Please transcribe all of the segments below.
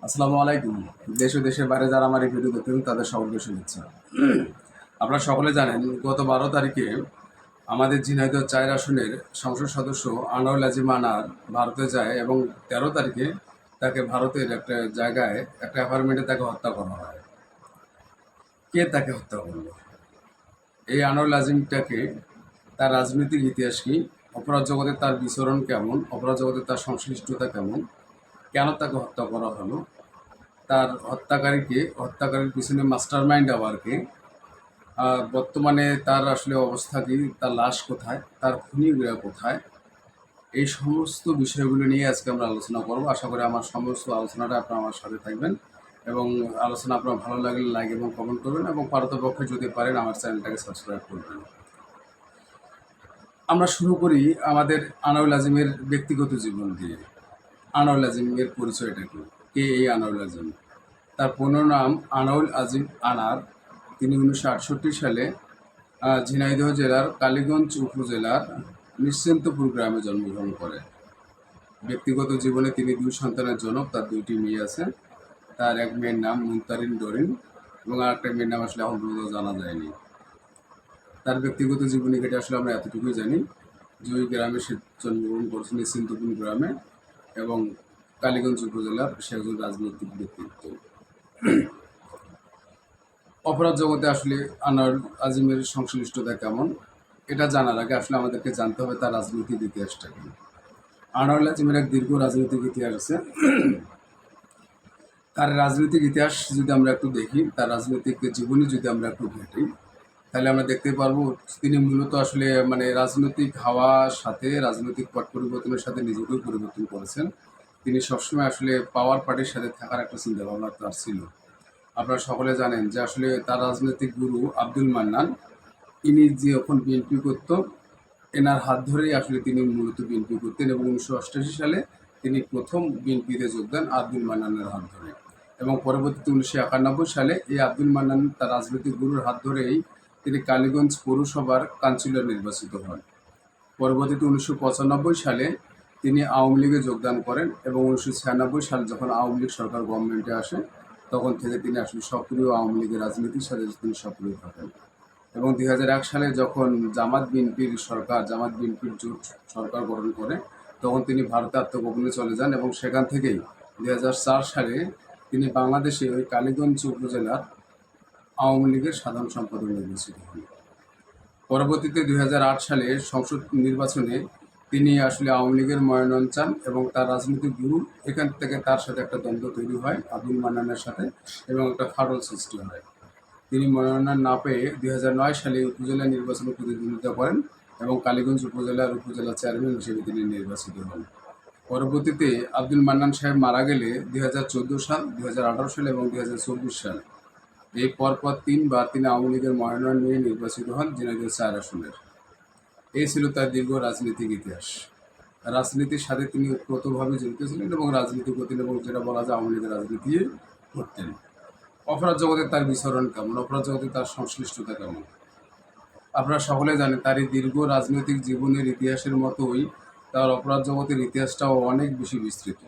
আসসালামু আলাইকুম। দেশ ও দেশের বাইরে যারা আমার এই ভিডিও দেখতেন তাদের সকলকে শুভেচ্ছা। আপনারা সকলে জানেন গত 12 তারিখে আমাদের ঝিনাইদহ 4 আসনের সংসদ সদস্য আনোয়ারুল আজিম আনার ভারতে যায় এবং 13 তারিখে তাকে ভারতের একটা জায়গায় একটা অ্যাপার্টমেন্টে তাকে হত্যা করা হয়। কে তাকে হত্যা করলো? এই আনোয়ারুল আজিমটাকে, তার রাজনৈতিক ইতিহাস কি, অপরাধ জগতে তার বিচরণ কেমন, অপরাধ জগতে তার সংশ্লিষ্টতা কেমন, কেন তাকে হত্যা করা হলো, তার হত্যাকারীকে, হত্যাকারীর পিছনে মাস্টার মাইন্ড আবার কে, বর্তমানে তার আসলে অবস্থা কি, তার লাশ কোথায়, তার খুনিরা কোথায়, এই সমস্ত বিষয়গুলো নিয়ে আজকে আমরা আলোচনা করব। আশা করি আমার সমস্ত আলোচনাটা আপনারা আমার সাথে থাকবেন এবং আলোচনা আপনার ভালো লাগলে লাইক এবং কমেন্ট করবেন এবং পারতপক্ষে যদি পারেন আমার চ্যানেলটাকে সাবস্ক্রাইব করবেন। আমরা শুরু করি আমাদের আনোয়ারুল আজিমের ব্যক্তিগত জীবন দিয়ে। আনোয়ারুল আজিমের পরিচয়টা কি, কে এই আনোয়ারুল আজিম? তার পূর্ণ নাম আনোয়ারুল আজিম আনার। তিনি 1968 সালে ঝিনাইদহ জেলার কালীগঞ্জ উপজেলার নিশ্চিন্তপুর গ্রামে জন্মগ্রহণ করেন। ব্যক্তিগত জীবনে তিনি 2 সন্তানের জনক। তার 2টি মেয়ে আছে। তার এক মেয়ের নাম মুনতারিন ডরিন এবং আরেকটা মেয়ের নাম আসলে এখন পর্যন্ত জানা যায়নি। তার ব্যক্তিগত জীবনী ঘেটে আসলে আমরা এতটুকুই জানি যে ওই গ্রামে সে জন্মগ্রহণ করেছেন, নিশ্চিন্তপুর গ্রামে, এবং কালীগঞ্জ উপজেলার সে একজন রাজনৈতিক ব্যক্তিত্ব। অপরাধ জগতে আসলে আনোয়ারুল আজিমের সংশ্লিষ্টতা কেমন, এটা জানার আগে আসলে আমাদেরকে জানতে হবে তার রাজনৈতিক ইতিহাসটা কি। আনোয়ারুল আজিমের এক দীর্ঘ রাজনৈতিক ইতিহাস আছে। তার রাজনৈতিক ইতিহাস যদি আমরা একটু দেখি, তার রাজনৈতিক জীবনী যদি আমরা একটু ঘেঁটি, তাহলে আমরা দেখতে পারবো তিনি মূলত আসলে রাজনৈতিক হাওয়ার সাথে, রাজনৈতিক পট পরিবর্তনের সাথে নিজেকেও পরিবর্তন করেছেন। তিনি সবসময় আসলে পাওয়ার পার্টির সাথে থাকার একটা চিন্তাভাবনা তার ছিল। আপনারা সকলে জানেন যে আসলে তার রাজনৈতিক গুরু আব্দুল মান্নান, ইনি যখন বিএনপি করত, এনার হাত ধরেই আসলে তিনি মূলত বিএনপি করতেন এবং 1988 সালে তিনি প্রথম বিএনপিতে যোগ দেন আব্দুল মান্নানের হাত ধরে। এবং পরবর্তীতে 1991 সালে এই আব্দুল মান্নান তার রাজনৈতিক গুরুর হাত ধরেই তিনি কালীগঞ্জ পৌরসভার কাউন্সিলর নির্বাচিত হন। পরবর্তীতে 1995 সালে তিনি আওয়ামী লীগে যোগদান করেন এবং 1996 সালে যখন আওয়ামী লীগ সরকার গভর্নমেন্টে আসে তখন থেকে তিনি আসলে সক্রিয় আওয়ামী লীগের রাজনীতির সাথে তিনি সক্রিয় থাকেন। এবং 2001 সালে যখন জামাত বিএনপির জোট সরকার গঠন করে তখন তিনি ভারতে আত্মগোপনে চলে যান এবং সেখান থেকেই 2004 সালে তিনি বাংলাদেশে ওই কালীগঞ্জ উপজেলার আওয়ামী লীগের সাধারণ সম্পাদক নির্বাচিত হন। পরবর্তীতে 2008 সালে সংসদ নির্বাচনে তিনি আসলে আওয়ামী লীগের মনোনয়ন চান এবং তার রাজনৈতিক গুরু, এখান থেকে তার সাথে একটা দ্বন্দ্ব তৈরি হয় আব্দুল মান্নানের সাথে এবং একটা ফাটল সৃষ্টি হয়। তিনি মনোনয়ন না পেয়ে 2009 সালে উপজেলা নির্বাচনে প্রতিদ্বন্দ্বিতা করেন এবং কালীগঞ্জ উপজেলা চেয়ারম্যান হিসেবে তিনি নির্বাচিত হন। পরবর্তীতে আব্দুল মান্নান সাহেব মারা গেলে 2014 সাল, 2018 সাল এবং 2024 সাল এই পরপর 3বার তিনি আওয়ামী লীগের মনোনয়ন নিয়ে নির্বাচিত হন ঝিনাইদহ 4 আসনের। এই ছিল তার দীর্ঘ রাজনৈতিক ইতিহাস। রাজনীতির সাথে তিনি ওতপ্রোতভাবে জড়িত ছিলেন এবং রাজনীতি করতেন এবং যেটা বলা যায় আওয়ামী লীগের রাজনীতি করতেন। অপরাধ জগতে তার বিচরণ কেমন, অপরাধ জগতে তার সংশ্লিষ্টতা কেমন, আপনারা সকলে জানেন। তার এই দীর্ঘ রাজনৈতিক জীবনের ইতিহাসের মতোই তার অপরাধ জগতের ইতিহাসটাও অনেক বেশি বিস্তৃত।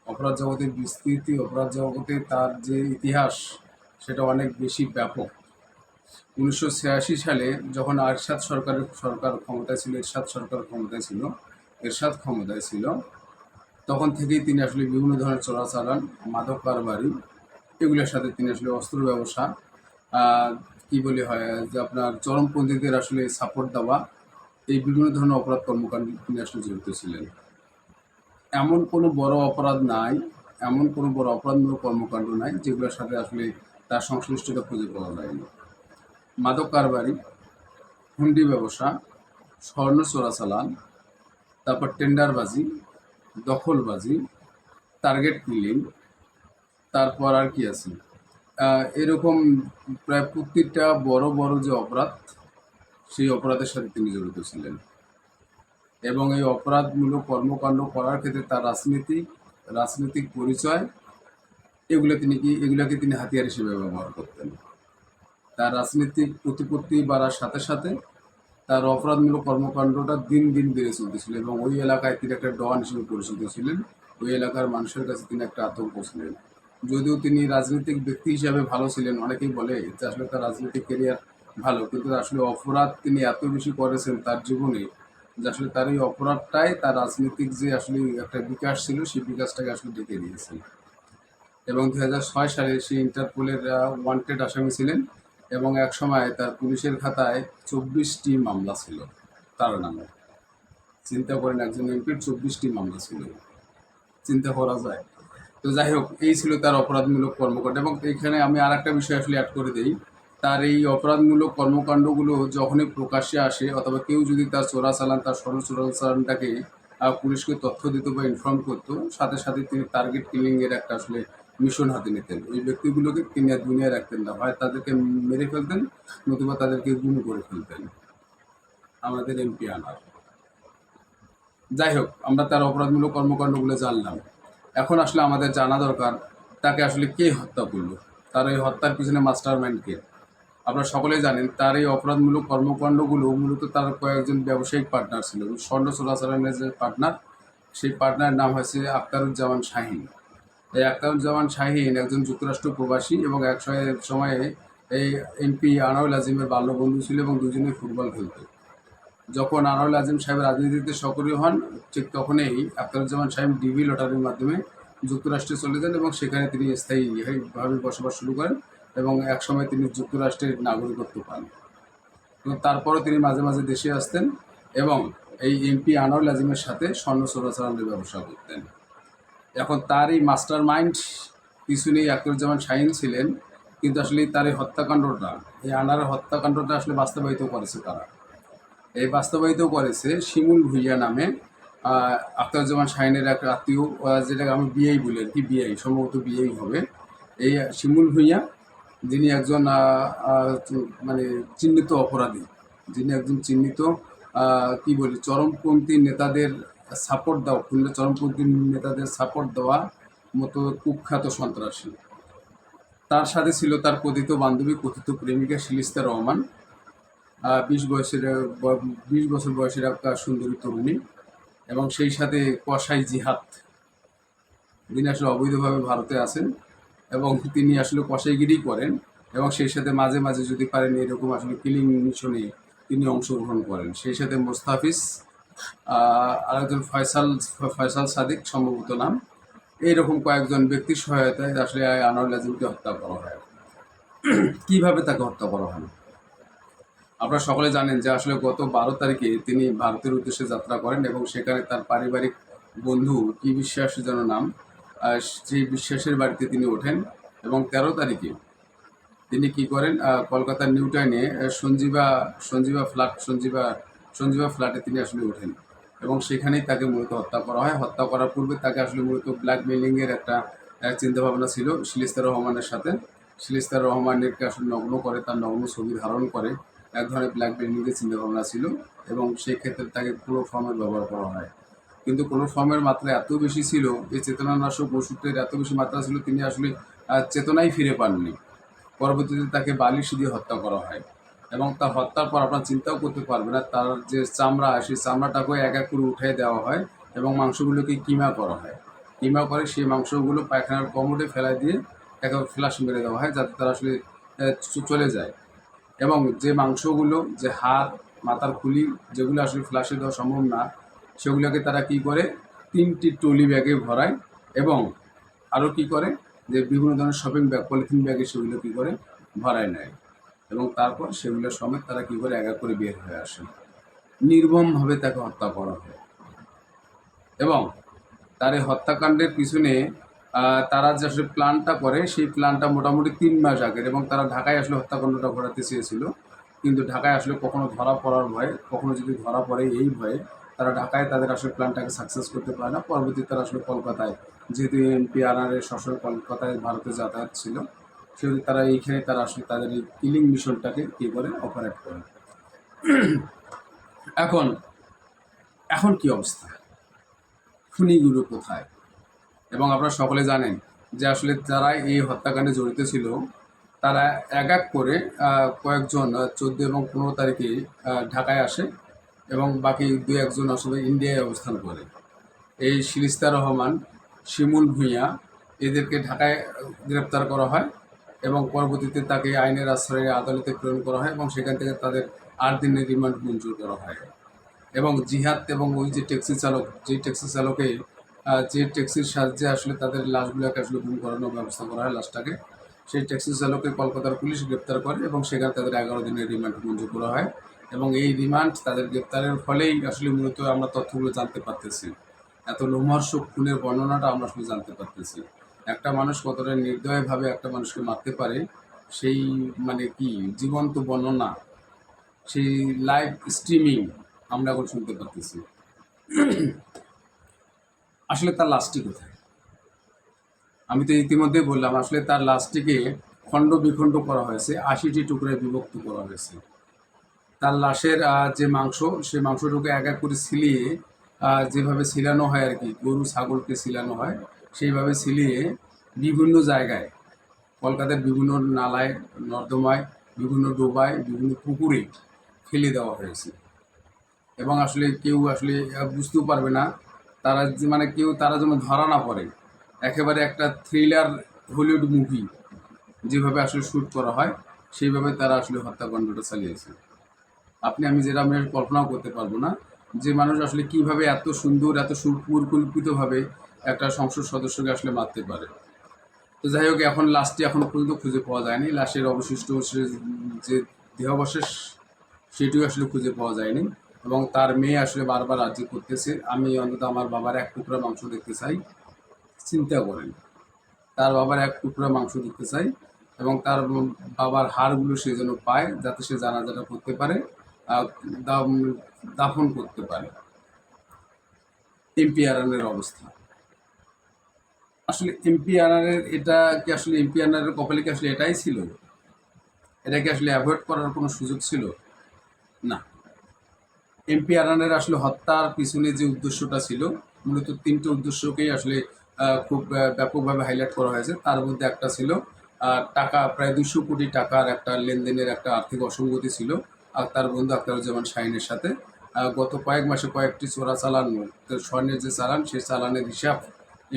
অপরাধ জগতের বিস্তৃতি, অপরাধ জগতে তার যে ইতিহাস সেটা অনেক বেশি ব্যাপক। 1986 সালে যখন সরকার ক্ষমতায় ছিল, এরশাদ ক্ষমতায় ছিল, তখন থেকেই তিনি আসলে বিভিন্ন ধরনের চোরাচালান, মাদক কারবারি, এগুলোর সাথে তিনি আসলে অস্ত্র ব্যবসা, কি বলে হয় যে আপনার চরমপন্থীদের আসলে সাপোর্ট দেওয়া, এই বিভিন্ন ধরনের অপরাধ কর্মকাণ্ডে তিনি আসলে জড়িত ছিলেন। এমন কোনো বড় অপরাধ নাই, এমন কোনো বড় অপরাধমূলক কর্মকাণ্ড নাই যেগুলোর সাথে আসলে তার সংশ্লিষ্টতা খুঁজে পাওয়া যায়নি। মাদক কারবারি, হুন্ডি ব্যবসা, স্বর্ণ চোরাচালান, তারপর টেন্ডারবাজি, দখলবাজি, টার্গেট কিলিং, তারপর আর কি আছে, এরকম প্রায় প্রত্যেকটা বড় বড় যে অপরাধ, সেই অপরাধের সাথে তিনি জড়িত ছিলেন। এবং এই অপরাধমূলক কর্মকাণ্ড করার ক্ষেত্রে তার রাজনৈতিক পরিচয়, এগুলোকে তিনি হাতিয়ার হিসেবে ব্যবহার করতেন। তার রাজনৈতিক প্রতিপত্তি বাড়ার সাথে সাথে তার অপরাধমূলক কর্মকাণ্ডটা দিন দিন বেড়ে চলতেছিল এবং ওই এলাকায় তিনি একটা ডন হিসেবে পরিচিত ছিলেন ওই এলাকার মানুষের কাছে তিনি একটা আতঙ্ক ছিলেন। যদিও তিনি রাজনৈতিক ব্যক্তি হিসাবে ভালো ছিলেন, অনেকেই বলে যে আসলে তার রাজনৈতিক ক্যারিয়ার ভালো, কিন্তু আসলে অপরাধ তিনি এত বেশি করেছেন তার জীবনে যে আসলে তার এই অপরাধটাই তার রাজনৈতিক যে আসলে একটা বিকাশ ছিল সেই বিকাশটাকে আসলে ডেকে দিয়েছে। এবং 2006 সালে সে ইন্টারপোলের ওয়ান্টেড আসামি ছিলেন এবং একসময় তার পুলিশের খাতায় 24টি মামলা ছিল তার নামে। চিন্তা করেন, একজন এমপির 24টি মামলা ছিল, চিন্তা করা যায়? তো যাই হোক, এই ছিল তার অপরাধমূলক কর্মকাণ্ড। এবং এখানে আমি আর একটা বিষয় আসলে অ্যাড করে দিই, তার এই অপরাধমূলক কর্মকাণ্ডগুলো যখনই প্রকাশ্যে আসে অথবা কেউ যদি তার চোরাচালান, তার চোরাচালানটাকে পুলিশকে তথ্য দিত বা ইনফর্ম করতো, সাথে সাথে তিনি টার্গেট কিলিংয়ের একটা আসলে মিশন হাতে নিতেন। ওই ব্যক্তিগুলোকে তিনি আর দুনিয়ায় রাখতেন না, হয় তাদেরকে মেরে ফেলতেন নতুবা তাদেরকে গুম করে ফেলতেন। আমাদের এমপি আনার, যাই হোক, আমরা তার অপরাধমূলক কর্মকাণ্ডগুলো জানলাম। এখন আসলে আমাদের জানা দরকার তাকে আসলে কে হত্যা করলো, তার এই হত্যার পিছনে মাস্টার মাইন্ড কে। আপনারা সকলেই জানেন তার এই অপরাধমূলক কর্মকাণ্ডগুলো মূলত তার কয়েকজন ব্যবসায়িক পার্টনার ছিল। স্বর্ণ চোরাচালানের যে পার্টনার, সেই পার্টনারের নাম হয়েছে আখতারুজ্জামান শাহীন। এই আখতারুজ্জামান শাহীন একজন যুক্তরাষ্ট্র প্রবাসী এবং এক সময়ে এই এমপি আনোয়ার আজিমের বাল্যবন্ধু ছিল এবং দুজনেই ফুটবল খেলত। যখন আনোয়ার আজিম সাহেব রাজনীতিতে সক্রিয় হন, ঠিক তখনই আখতারুজ্জামান সাহেব ডিবি লটারির মাধ্যমে যুক্তরাষ্ট্রে চলে যান এবং সেখানে তিনি স্থায়ীভাবে বসবাস শুরু করেন এবং একসময় তিনি যুক্তরাষ্ট্রের নাগরিকত্ব পান। এবং তারপরও তিনি মাঝে মাঝে দেশে আসতেন এবং এই এমপি আনোয়ার আজিমের সাথে স্বর্ণ চোরাচালানের ব্যবসা করতেন। এখন তার এই মাস্টার মাইন্ড পিছনেই আখতারুজ্জামান শাহীন ছিলেন, কিন্তু আসলে তার এই হত্যাকাণ্ডটা, এই আনারের হত্যাকাণ্ডটা আসলে বাস্তবায়িত করেছে তারা। এই বাস্তবায়িত করেছে শিমুল ভুইয়া নামে আখতারুজ্জামান শাহীনের এক আত্মীয়, যেটাকে আমি বিআই বলি আর কি, বিআই সম্ভবত বিআই হবে। এই শিমুল ভুইয়া, যিনি একজন মানে চিহ্নিত অপরাধী, যিনি একজন চিহ্নিত কি বলি চরমপন্থী নেতাদের সাপোর্ট দেওয়া, চরমপন্থী নেতাদের সাপোর্ট দেওয়া মতো কুখ্যাত সন্ত্রাসী। তার সাথে ছিল তার কথিত বান্ধবী, কথিত প্রেমিকা শিলিস্তা রহমান, 20 বছর বয়সের একটা সুন্দরী তরুণী, এবং সেই সাথে কসাই জিহাদ, যিনি আসলে অবৈধভাবে ভারতে আছেন এবং তিনি আসলে কসাইগিরি করেন এবং সেই সাথে মাঝে মাঝে যদি পারেন এরকম আসলে কিলিং মিশনে তিনি অংশগ্রহণ করেন। সেই সাথে মোস্তাফিজ, আরেকজন ফয়সাল সাদিক সম্ভবত নাম, এইরকম কয়েকজন ব্যক্তির সহায়তায় আসলে আনোয়ার আজিমকে হত্যা করা হয়। কিভাবে তাকে হত্যা করা হয়? আপনারা সকলে জানেন যে আসলে গত 12 তারিখে তিনি ভারতের উদ্দেশ্যে যাত্রা করেন এবং সেখানে তার পারিবারিক বন্ধু কি বিশ্বাস যেন নাম, সেই বিশ্বাসের বাড়িতে তিনি ওঠেন এবং 13 তারিখে তিনি কি করেন, কলকাতার নিউ টাউনে সঞ্জীবা ফ্ল্যাটে তিনি আসলে ওঠেন এবং সেখানেই তাকে মূলত হত্যা করা হয়। হত্যা করার পূর্বে তাকে আসলে মূলত ব্ল্যাকমেলিংয়ের একটা চিন্তাভাবনা ছিল শিলিস্তা রহমানের সাথে। শিলিস্তা রহমানকে আসলে নগ্ন করে, তার নগ্ন ছবি ধারণ করে এক ধরনের ব্ল্যাকমেলিংয়ের চিন্তাভাবনা ছিল এবং সেই ক্ষেত্রে তাকে ক্লোরোফর্মের ব্যবহার করা হয়। কিন্তু ক্লোরোফর্মের মাত্রা এত বেশি ছিল, এই চেতনানাশক ওষুধের এত বেশি মাত্রা ছিল, তিনি আসলে চেতনাই ফিরে পাননি। পরবর্তীতে তাকে বালিশ দিয়ে হত্যা করা হয় এবং তার হত্যার পর আপনারা চিন্তাও করতে পারবেন না, তার যে চামড়া, সেই চামড়াটাকে এক এক করে উঠিয়ে দেওয়া হয় এবং মাংসগুলোকে কিমা করা হয়। কিমা করে সেই মাংসগুলো পায়খানার কমোডে ফেলাই দিয়ে একে ফ্লাশ মেরে দেওয়া হয় যাতে তারা আসলে চলে যায়। এবং যে মাংসগুলো, যে হাড়, মাথার খুলি, যেগুলো আসলে ফ্লাশে দেওয়া সম্ভব না, সেগুলোকে তারা কি করে 3টি ট্রলি ব্যাগে ভরায় এবং আরও কি করে যে বিভিন্ন ধরনের শপিং ব্যাগ, পলিথিন ব্যাগে সেগুলো কী করে ভরায় নেয় এবং তারপর সেগুলো সমেত তারা কী করে এক এক করে বের হয়ে আসে। নির্মমভাবে তাকে হত্যা করা হয় এবং তার এই হত্যাকাণ্ডের পিছনে তারা যে আসলে প্ল্যানটা করে, সেই প্ল্যানটা মোটামুটি 3 মাস আগের, এবং তারা ঢাকায় আসলে হত্যাকাণ্ডটা ঘটাতে চেয়েছিল, কিন্তু ঢাকায় আসলে কখনো ধরা পড়ার ভয়ে, কখনো যদি ধরা পড়ে এই ভয়ে তারা ঢাকায় তাদের আসলে প্ল্যানটাকে সাকসেস করতে পারে না। পরবর্তীতে তারা আসলে কলকাতায়, যেহেতু এমপি আনারের সবসময় কলকাতায় ভারতে যাতায়াত ছিল, সেহেতু তারা এইখানে তারা আসলে তাদের এই কিলিং মিশনটাকে কী করে অপারেট করে। এখন এখন কি অবস্থা, খুনিগুলো কোথায়? এবং আপনারা সকলে জানেন যে আসলে যারা এই হত্যাকাণ্ডে জড়িত ছিল তারা এক এক করে কয়েকজন 14 এবং 15 তারিখে ঢাকায় আসে এবং বাকি 2-1 জন আসলে ইন্ডিয়ায় অবস্থান করে। এই শিলিস্তা রহমান, শিমুল ভূঁইয়া এদেরকে ঢাকায় গ্রেপ্তার করা হয় এবং পরবর্তীতে তাকে আইনের আশ্রয়ে আদালতে প্রেরণ করা হয় এবং সেখান থেকে তাদের 8 দিনের রিমান্ড মঞ্জুর করা হয়। এবং জিহাদ এবং ওই যে ট্যাক্সি চালক, যে ট্যাক্সি চালকে যে ট্যাক্সির সাহায্যে আসলে তাদের লাশগুলোকে আসলে গুম করানোর ব্যবস্থা করা হয় লাশটাকে, সেই ট্যাক্সি চালককে কলকাতার পুলিশ গ্রেপ্তার করে এবং সেখানে তাদের 11 দিনের রিমান্ড মঞ্জুর করা হয়। এবং এই রিমান্ড তাদের গ্রেপ্তারের ফলেই আসলে মূলত আমরা তথ্যগুলো জানতে পারতেছি। এত লোমহর্ষক খুনের বর্ণনাটা আমরা আসলে জানতে পারতেছি। একটা মানুষ কতটা নির্দয়ভাবে একটা মানুষকে মারতে পারে, সেই মানে কি জীবন্ত বর্ণনা, সেই লাইভ স্ট্রিমিং আমরা এখন শুনতে পারতেছি। আসলে তার লাশটি কোথায়? আমি তো ইতিমধ্যে বললাম, আসলে তার লাশটিকে খণ্ড বিখণ্ড করা হয়েছে, 80টি টুকরায় বিভক্ত করা হয়েছে। তার লাশের যে মাংস, সেই মাংসটুকু এক এক করে ছিলিয়ে যেভাবে ছিলানো হয় আর কি, গরু ছাগলকে ছিলানো হয়, সেইভাবে ছিলিয়ে বিভিন্ন জায়গায়, কলকাতার বিভিন্ন নালায়, নর্দমায়, বিভিন্ন ডোবায়, বিভিন্ন পুকুরে ফেলে দেওয়া হয়েছে। এবং আসলে কেউ আসলে বুঝতেও পারবে না, তারা মানে কেউ তারা যেন ধরা না পড়ে। একেবারে একটা থ্রিলার হলিউড মুভি যেভাবে আসলে শ্যুট করা হয়, সেইভাবে তারা আসলে হত্যাকাণ্ডটা চালিয়েছে। আমি যেটা আমি কল্পনাও করতে পারবো না যে মানুষ আসলে কিভাবে এত সুন্দর, এত সুপরিকল্পিতভাবে একটা সংসদ সদস্যকে আসলে মারতে পারে। তো যাই হোক, এখন লাশটি এখনো পর্যন্ত খুঁজে পাওয়া যায়নি। লাশের অবশিষ্ট যে দেহাবশেষ, সেটিও আসলে খুঁজে পাওয়া যায়নি। এবং তার মেয়ে আসলে বারবার আর্জি করতেছে, আমি অন্তত আমার বাবার এক টুকরা মাংস দেখতে চাই। চিন্তা করেন, তার বাবার এক টুকরা মাংস দেখতে চাই এবং তার বাবার হাড়গুলো সে যেন পায়, যাতে সে জানাজাটা করতে পারে, দাফন করতে পারে। এমপি আনারের অবস্থা আসলে, এমপি আনারের এটা কি আসলে এমপি আনারের কপালে কি আসলে এটাই ছিল? এটা কি আসলে অ্যাভয়েড করার কোনো সুযোগ ছিল? না। এমপি আনানের আসলে হত্যার পিছনে যে উদ্দেশ্যটা ছিল, মূলত 3টে উদ্দেশ্যকেই আসলে খুব ব্যাপকভাবে হাইলাইট করা হয়েছে। তার মধ্যে একটা ছিল টাকা, প্রায় 200 কোটি টাকার একটা লেনদেনের একটা আর্থিক অসঙ্গতি ছিল আর তার বন্ধু আখতারুজ্জামান শাহীনের সাথে। গত কয়েক মাসে কয়েকটি চোরা চালান, স্বর্ণের যে চালান, সেই চালানের হিসাব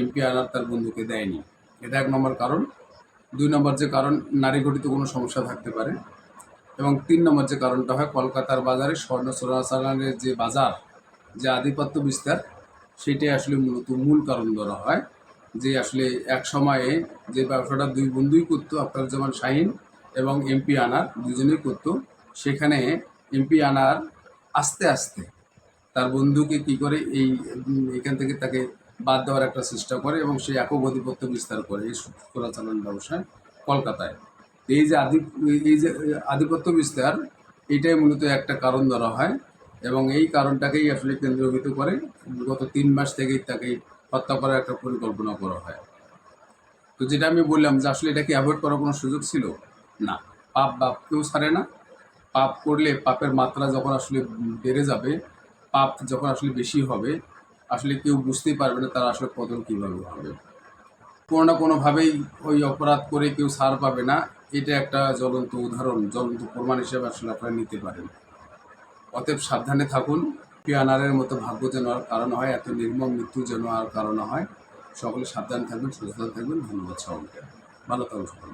এমপি আনার তার বন্ধুকে দেয়নি। এটা 1 নম্বর কারণ। 2 নম্বর যে কারণ, নারী ঘটিত কোনো সমস্যা থাকতে পারে। এবং 3 নম্বর যে কারণটা হয়, কলকাতার বাজারে স্বর্ণ চোরাচালানের যে বাজার, যে আধিপত্য বিস্তার, সেটাই আসলে মূলত মূল কারণ ধরা হয়। যে আসলে এক সময়ে যে ব্যবসাটা 2 বন্ধুই করতো, আখতারুজ্জামান শাহীন এবং এমপি আনার দুজনেই করতো, সেখানে এমপি আনার আস্তে আস্তে তার বন্ধুকে কি করে এখান থেকে তাকে বাদ দেওয়ার একটা চেষ্টা করে এবং সে একক আধিপত্য বিস্তার করে এই চোরাচালান ব্যবসায় কলকাতায়। এই যে আধিপত্য বিস্তার, এটাই মূলত একটা কারণ ধরা হয় এবং এই কারণটাকেই আসলে কেন্দ্রীভূত করে গত 3 মাস থেকেই তাকে হত্যা করার একটা পরিকল্পনা করা হয়। তো যেটা আমি বললাম যে আসলে এটাকে অ্যাভয়েড করার কোনো সুযোগ ছিল না। বাপ কেউ ছাড়ে না। পাপ করলে পাপের মাত্রা যখন আসলে বেড়ে যাবে, পাপ যখন আসলে বেশি হবে, আসলে কেউ বুঝতেই পারবে না তার আসলে পতন কীভাবে হবে। কোনো না কোনোভাবেই ওই অপরাধ করে কেউ ছাড় পাবে না। এটা একটা জ্বলন্ত উদাহরণ, জ্বলন্ত প্রমাণ হিসেবে আসলে আপনারা নিতে পারেন। অতএব সাবধানে থাকুন। পিয়ানারের মতো ভাগ্য যেন আর কারণ হয়, এত নির্মম মৃত্যু যেন আর কারণ হয়। সকলে সাবধান থাকবেন, সচেতন থাকবেন। ধন্যবাদ সকলকে। ভালো থাকুন সকলে।